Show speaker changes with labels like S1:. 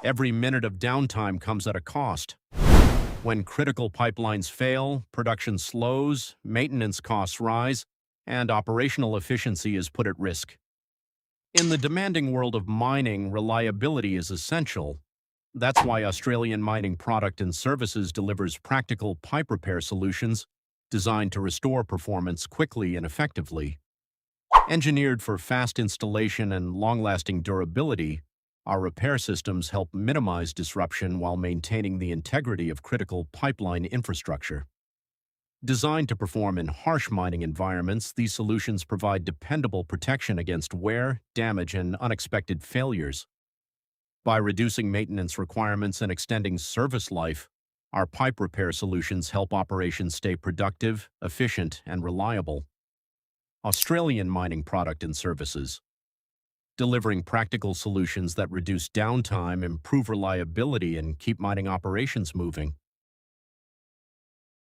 S1: Every minute of downtime comes at a cost. When critical pipelines fail, production slows, maintenance costs rise, and operational efficiency is put at risk. In the demanding world of mining, reliability is essential. That's why Australian Mining Product and Services delivers practical pipe repair solutions designed to restore performance quickly and effectively. Engineered for fast installation and long-lasting durability, our repair systems help minimize disruption while maintaining the integrity of critical pipeline infrastructure. Designed to perform in harsh mining environments, these solutions provide dependable protection against wear, damage, and unexpected failures. By reducing maintenance requirements and extending service life, our pipe repair solutions help operations stay productive, efficient, and reliable. Australian Mining Product and Services, delivering practical solutions that reduce downtime, improve reliability, and keep mining operations moving.